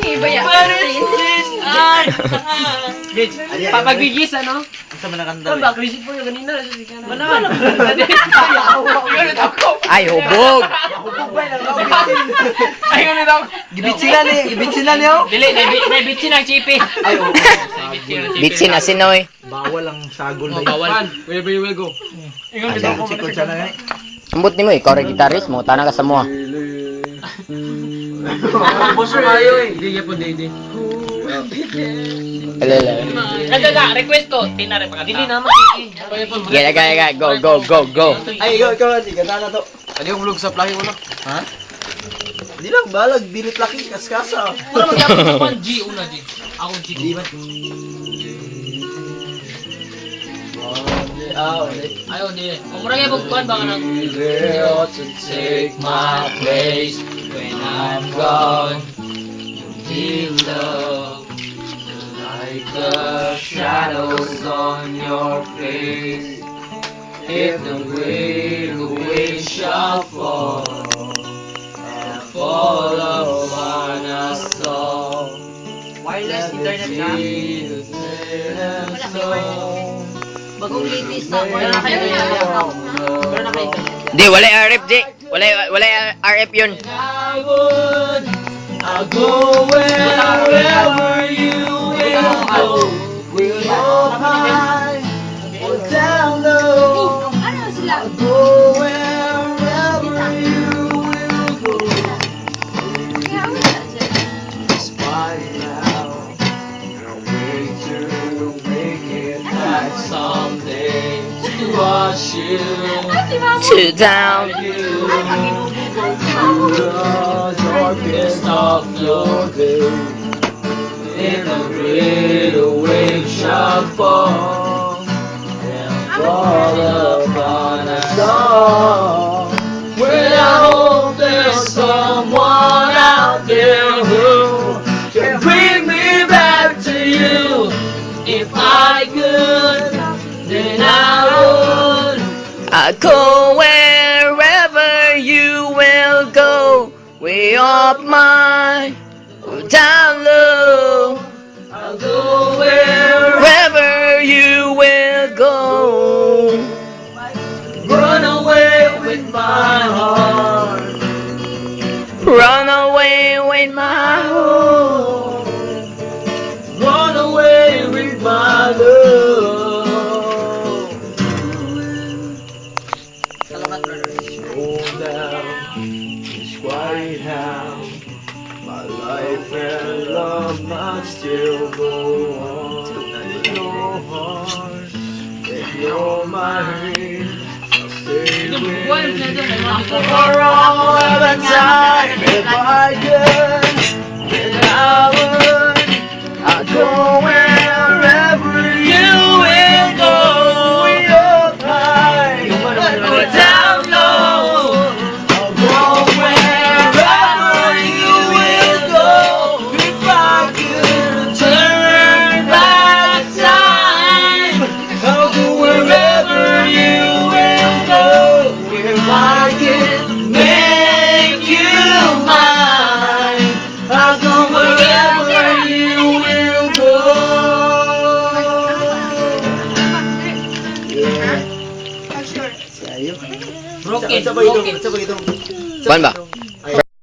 Iba yan. Papagbigis, ano? Sa manakanda. Ba, crazy po yung ganina. Wala. Ay, hubog! Ay, ganun ako. Gibitsin na niyo. Dili, may bitsin ang chipi. Ay, oo. Bitsin na sinoy. Bawal ang sagol na Bawal. Wherever you will go. Ingon bitaw ko. Sikol siya na Ambot ni mo, ikaw rin guitarist mo. Tanang ka sa mo. Boss kayo eh. Hindi po, hindi. Alala. Nagaga, request ko. Tinare pa ka. Dili naman. Gaya. Go. Ay, ikaw, hindi ka na to. Ano yung vlog sa plahi mo na? Ha? Hindi lang, balag, dilit laki, kaskasa. Wala magyapon ako ang G, una G. Ako G. Di ba? Ayaw, di. Kung marami yung bukuan, baka nang... Girl to take my place when I'm gone. You feel love like the shadows on your face. If the wind shall fall and fall upon us all. Wireless internet na? Bagong latest na. Wala na kayo. Wala na kayo. Di, wala RF, J. Wala RF yun. I'll go wherever you will go. We'll up high or down low. I'll go wherever you will go. Despite now, I'll wait to make it back someday to watch you. Two down. The darkest of your day, in the greater wave shall fall and fall upon us all. When I hope there's someone out there who can bring me back to you. If I could, then I would. I'll go wherever you will go. Way up my, down low. I'll go wherever. Wherever you will go. Run away with my heart. Run away with my home. Run away with my love. Hold down this quiet house. My life and love must still go on. In your heart, if you're mine, I'll stay with you for all of the time. If I could, then I would. I'll go wherever you will go. Way up high or down low. I'll go wherever you will go. If I could turn back time, I'll go wherever you will go. If I could make you mine, I'll go wherever you will go. Yeah. Broken. Sabay ito. Kuan ba?